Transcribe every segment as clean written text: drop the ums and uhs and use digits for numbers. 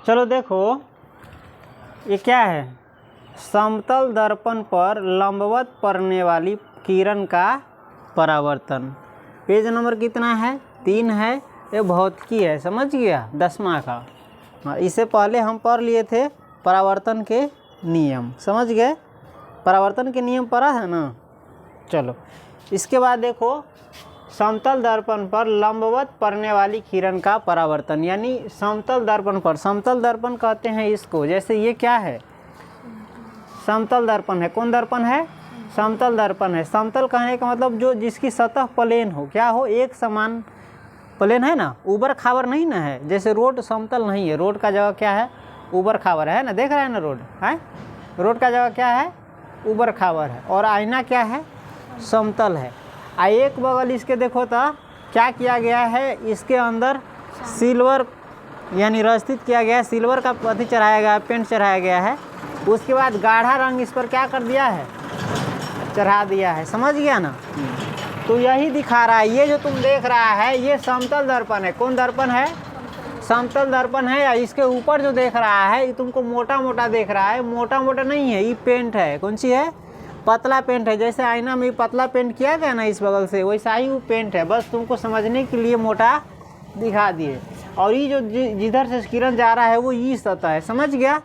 चलो देखो ये क्या है, समतल दर्पण पर लंबवत पड़ने वाली किरण का परावर्तन। पेज नंबर कितना है? 3 है। ये भौतिकी है, समझ गया, 10वां का। हाँ, इससे पहले हम पढ़ लिए थे परावर्तन के नियम, समझ गए? परावर्तन के नियम पढ़ा है ना। चलो इसके बाद देखो, समतल दर्पण पर लंबवत पड़ने वाली किरण का परावर्तन, यानी समतल दर्पण पर, समतल दर्पण कहते हैं इसको। जैसे ये क्या है? समतल दर्पण है। कौन दर्पण है? समतल दर्पण है। समतल कहने का मतलब जो जिसकी सतह प्लेन हो, क्या हो, एक समान प्लेन है ना, ऊबर खावर नहीं ना है। जैसे रोड समतल नहीं है, रोड का जगह क्या है? ऊबर खावर है ना, देख रहे हैं ना रोड है, रोड का जगह क्या है? ऊबर खावर है। और आईना क्या है? समतल है। एक बगल इसके देखो तो क्या किया गया है, इसके अंदर सिल्वर यानी रस्तित किया गया है, सिल्वर का अथी चढ़ाया गया है, पेंट चढ़ाया गया है। उसके बाद गाढ़ा रंग इस पर क्या कर दिया है? चढ़ा दिया है, समझ गया ना। तो यही दिखा रहा है, ये जो तुम देख रहा है ये समतल दर्पण है। कौन दर्पण है? समतल दर्पण है। या इसके ऊपर जो देख रहा है ये तुमको मोटा मोटा देख रहा है, मोटा मोटा नहीं है, ये पेंट है। कौन सी है? पतला पेंट है। जैसे आईना में पतला पेंट किया गया ना इस बगल से, वैसा ही वो पेंट है, बस तुमको समझने के लिए मोटा दिखा दिए। और ये जो जिधर से किरण जा रहा है वो ये सतह है, समझ गया?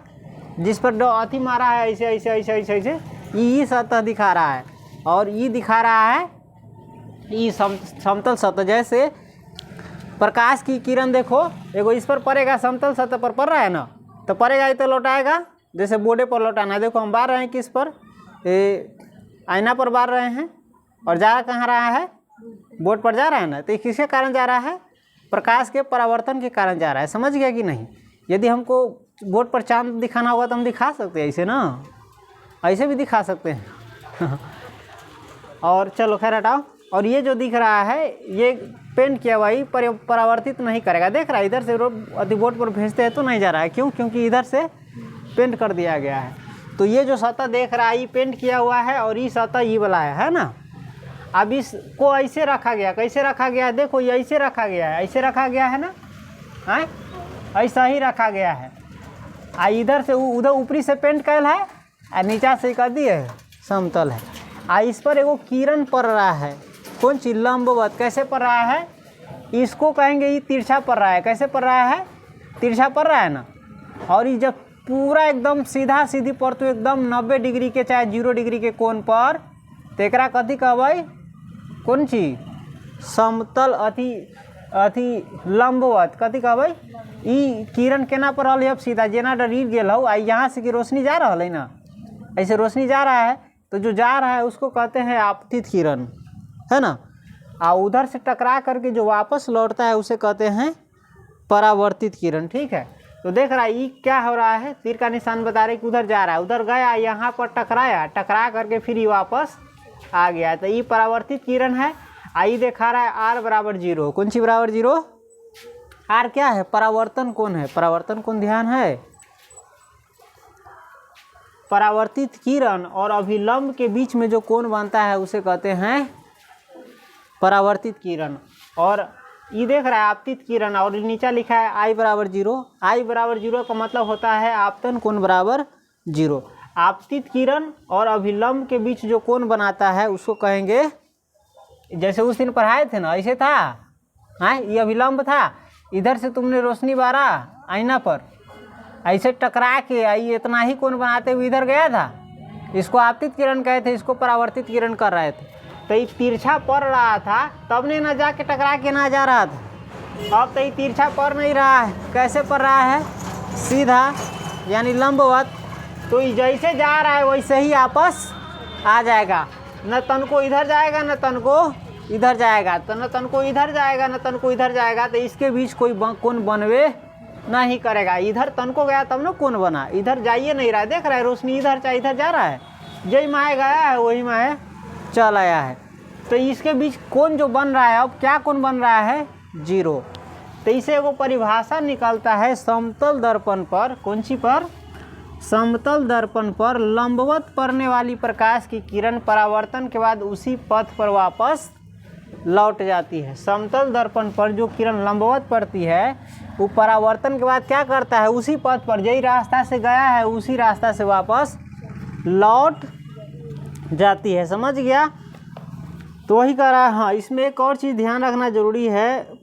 जिस पर अथी मारा है ऐसे ऐसे ऐसे ऐसे ऐसे, ये सतह दिखा रहा है। और ये दिखा रहा है ये समतल सतह। जैसे प्रकाश की किरण देखो, एगो इस पर पड़ेगा, समतल सतह पर पड़ रहा है ना, तो पड़ेगा ये तो लौटाएगा। जैसे बोर्डे पर लौटाना है, देखो हम बार रहे हैं किस पर? आईना पर बार रहे हैं, और जा कहाँ रहा है? बोर्ड पर जा रहा है ना। तो किसके कारण जा रहा है? प्रकाश के परावर्तन के कारण जा रहा है, समझ गया कि नहीं? यदि हमको बोर्ड पर चांद दिखाना होगा तो हम दिखा सकते हैं ऐसे ना, ऐसे भी दिखा सकते हैं। और चलो खैर हटाओ। और ये जो दिख रहा है ये पेंट किया हुआ ही परावर्तित नहीं करेगा, देख रहा है? इधर से बोर्ड पर भेजते हैं तो नहीं जा रहा है, क्यों? क्योंकि इधर से पेंट कर दिया गया है। तो ये जो सतह देख रहा है ये पेंट किया हुआ है, और ये सतह ये वाला है ना। अब इसको ऐसे रखा गया, कैसे रखा गया है? देखो ये ऐसे रखा गया है, ऐसे रखा गया है ना, है ऐसा ही रखा गया है। इधर से उधर ऊपरी से पेंट कैल है, और नीचा से कर दिए समतल है। इस पर एगो किरण पड़ रहा है, कौन चीज? लंबवत। कैसे पड़ रहा है? इसको कहेंगे ये तिरछा पड़ रहा है। कैसे पड़ रहा है? तिरछा पड़ रहा है ना। और ये जब पूरा एकदम सीधा सीधी पर, तो एकदम 90 डिग्री के चाहे 0 डिग्री के कोण पर, तो एकरा कथी कहबै? कौन चीज? समतल अथी लंबवत कथी कहबै? ई किरण केना पर रहल है? अब सीधा जेना डरीर गेल हो, यहाँ से कि रोशनी जा रहा है ना, ऐसे रोशनी जा रहा है, तो जो जा रहा है उसको कहते हैं आपतित किरण, है ना। उधर से टकरा करके जो वापस लौटता है उसे कहते हैं परावर्तित किरण, ठीक है। तो देख रहा है ये क्या हो रहा है? तीर का निशान बता रहे कि उधर जा रहा है, उधर गया, यहाँ पर टकराया, टकरा करके फिर ये वापस आ गया, तो ये परावर्तित किरण है। आई दिखा रहा है आर बराबर 0। कौन सी बराबर 0? आर क्या है? परावर्तन कोण है। परावर्तन कोण ध्यान है? परावर्तित किरण और अभिलंब के बीच में जो कोण बनता है उसे कहते हैं परावर्तित किरण। और ये देख रहा है आपतित किरण, और नीचा लिखा है आई बराबर 0। आई बराबर 0 का मतलब होता है आपतन कोण बराबर 0। आपतित किरण और अभिलंब के बीच जो कोण बनाता है उसको कहेंगे, जैसे उस दिन पढ़ाए थे ना, ऐसे था, हाँ ये अभिलंब था, इधर से तुमने रोशनी बारा आईना पर, ऐसे टकरा के आई इतना ही कोण बनाते हुए इधर गया था, इसको आपतित किरण कहे थे, इसको परावर्तित किरण कर रहे थे। तो ये तिरछा पड़ रहा था, तब ने ना जाके टकरा के ना जा रहा था। अब तो ये तिरछा पड़ नहीं रहा है, कैसे पड़ रहा है? सीधा यानी लंबवत। तो ये जैसे जा रहा है वैसे ही वापस आ जाएगा, न तन को इधर जाएगा न तन को इधर जाएगा, तो न तन को इधर जाएगा न तन को इधर जाएगा, तो इसके बीच कोई कोण बनवे नहीं करेगा। इधर तन को गया तब न कोण बना, इधर जाइए नहीं रहा है, देख रहा है रोशनी इधर चाहे इधर जा रहा है, जय माए गया है वही माए चल आया है। तो इसके बीच कोण जो बन रहा है, अब क्या कोण बन रहा है? 0। तो इसे वो परिभाषा निकलता है समतल दर्पण पर, कौन सी पर? समतल दर्पण पर लंबवत पड़ने वाली प्रकाश की किरण परावर्तन के बाद उसी पथ पर वापस लौट जाती है। समतल दर्पण पर जो किरण लंबवत पड़ती है वो परावर्तन के बाद क्या करता है, उसी पथ पर यही रास्ता से गया है उसी रास्ता से वापस लौट जाती है। समझ गया? तो वही कह रहा है। हाँ, इसमें एक और चीज़ ध्यान रखना जरूरी है।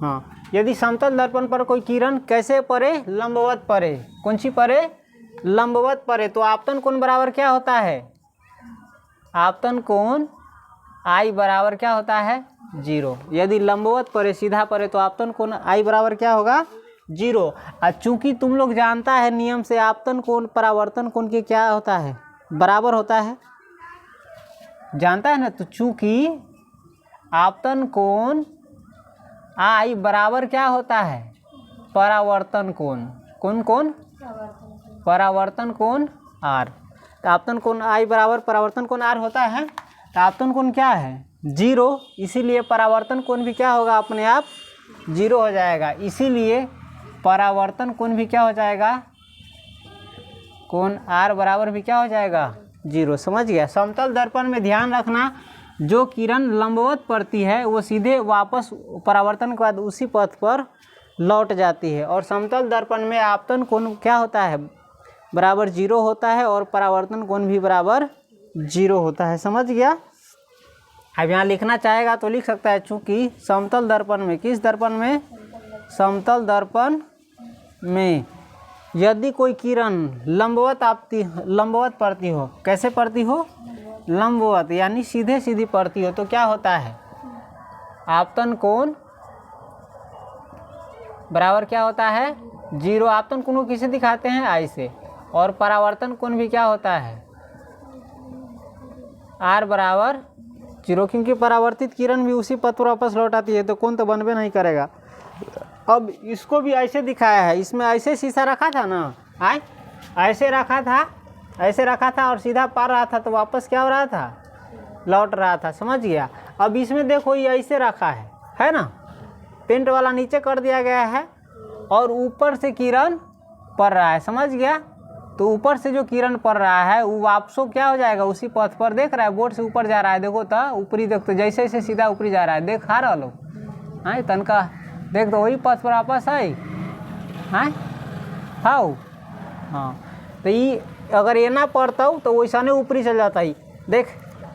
हाँ, यदि समतल दर्पण पर कोई किरण कैसे पड़े, लंबवत पड़े, कौन सी पड़े, लंबवत पड़े, तो आपतन कोण बराबर क्या होता है, आपतन कोण आई बराबर क्या होता है, 0। यदि लंबवत पड़े, सीधा पड़े, तो आपतन कोण आई बराबर क्या होगा, 0। और चूंकि तुम लोग जानता है नियम से आपतन कोण परावर्तन कोण के क्या होता है, बराबर होता है, जानता है ना। तो चूंकि आपतन कोण आई बराबर क्या होता है, परावर्तन कोण, कौन कौन, परावर्तन कोण आर। तो आपतन कोण आई बराबर परावर्तन कोण आर होता है। तो आपतन कोण क्या है, 0, इसीलिए परावर्तन कोण भी क्या होगा, अपने आप 0 हो जाएगा। इसीलिए परावर्तन कोण भी क्या हो जाएगा, कोण आर बराबर भी क्या हो जाएगा, 0। समझ गया? समतल दर्पण में ध्यान रखना, जो किरण लंबवत पड़ती है वो सीधे वापस परावर्तन के बाद उसी पथ पर लौट जाती है। और समतल दर्पण में आपतन कोण क्या होता है, बराबर 0 होता है, और परावर्तन कोण भी बराबर 0 होता है। समझ गया? अब यहाँ लिखना चाहेगा तो लिख सकता है, चूँकि समतल दर्पण में, किस दर्पण में, समतल दर्पण में यदि कोई किरण लंबवत पड़ती हो, कैसे पड़ती हो, लंबवत, यानी सीधे सीधी पड़ती हो, तो क्या होता है, आपतन कोण बराबर क्या होता है, 0। आपतन कोण को किसे दिखाते हैं, आई से। और परावर्तन कोण भी क्या होता है, आर बराबर 0, क्योंकि परावर्तित किरण भी उसी पथ पर वापस लौट आती है, तो कोण तो बनबे नहीं करेगा। अब इसको भी ऐसे दिखाया है, इसमें ऐसे शीशा रखा था ना, ऐसे रखा था और सीधा पार रहा था, तो वापस क्या हो रहा था, लौट रहा था। समझ गया? अब इसमें देखो ये ऐसे रखा है ना, पेंट वाला नीचे कर दिया गया है और ऊपर से किरण पड़ रहा है। समझ गया? तो ऊपर से जो किरण पड़ रहा है वो वापसो क्या हो जाएगा, उसी पथ पर, देख रहा है बोर्ड से ऊपर जा रहा है, देखो तो ऊपरी, देख तो जैसे जैसे सीधा ऊपरी जा रहा है, देख आ रहा लो, हाँ तनका देख तो वही पथ पर वापस है, हाँ। तो ये अगर एना पड़ता तो वैसा नहीं ऊपरी चल जाता ही, देख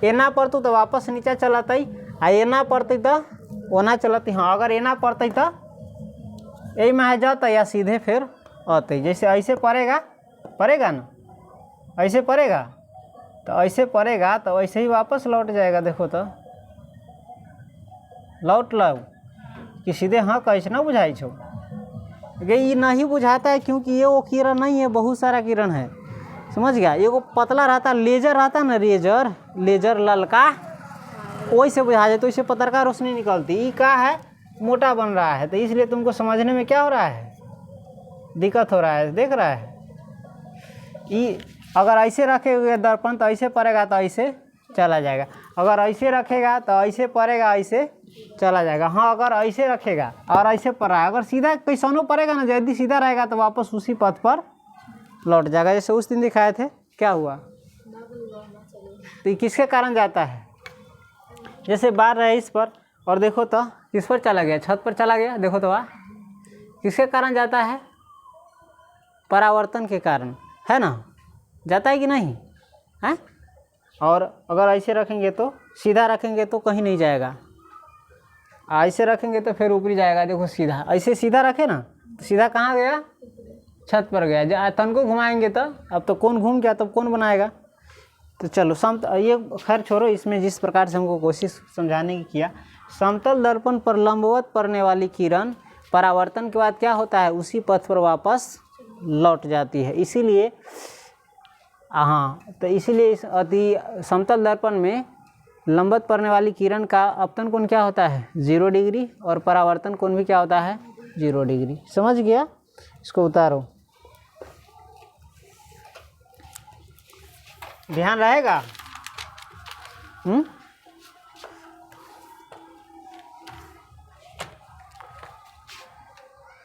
एना पड़तू तो वापस नीचे चलाता ही, आ एना पड़ती तो ओना चलती। हाँ, अगर एना पड़ती तो यही में जाता या सीधे फिर आते, जैसे ऐसे पड़ेगा ना, ऐसे पड़ेगा तो ऐसे ही वापस लौट जाएगा। देखो तो लौट लो कि सीधे हाँ कैसे ना बुझाई छो, ये नहीं बुझाता है क्योंकि ये वो किरण नहीं है, बहुत सारा किरण है। समझ गया? ये वो पतला रहता, लेजर रहता ना, लेजर ललका, वैसे बुझा जाए, तो इससे पतरका रोशनी निकलती। ये क्या है, मोटा बन रहा है, तो इसलिए तुमको समझने में क्या हो रहा है, दिक्कत हो रहा है। देख रहा है, ये अगर ऐसे रखेगा दर्पण तो ऐसे पड़ेगा, तो ऐसे चला जाएगा। अगर ऐसे रखेगा तो ऐसे पड़ेगा, ऐसे चला जाएगा। हाँ, अगर ऐसे रखेगा और ऐसे पड़ रहा है, अगर सीधा कैसनो पड़ेगा ना, यदि सीधा रहेगा तो वापस उसी पथ पर लौट जाएगा, जैसे उस दिन दिखाए थे। क्या हुआ, तो ये किसके कारण जाता है, जैसे बार रहे इस पर, और देखो तो किस पर चला गया, छत पर चला गया। देखो तो वह किसके कारण जाता है, परावर्तन के कारण, है ना, जाता है कि नहीं है। और अगर ऐसे रखेंगे तो, सीधा रखेंगे तो कहीं नहीं जाएगा, ऐसे रखेंगे तो फिर ऊपरी जाएगा। देखो सीधा, ऐसे सीधा रखे ना तो सीधा कहाँ गया, छत पर गया। तन को घुमाएंगे तो अब तो कौन घूम गया, तब कौन बनाएगा। तो चलो ये खैर छोड़ो, इसमें जिस प्रकार से हमको कोशिश समझाने की किया, समतल दर्पण पर लंबवत पड़ने वाली किरण परावर्तन के बाद क्या होता है, उसी पथ पर वापस लौट जाती है। इसीलिए हाँ, तो इसीलिए इस अति समतल दर्पण में लंबवत पड़ने वाली किरण का अपतन कोण क्या होता है, 0 डिग्री, और परावर्तन कोण भी क्या होता है, 0 डिग्री। समझ गया? इसको उतारो, ध्यान रहेगा।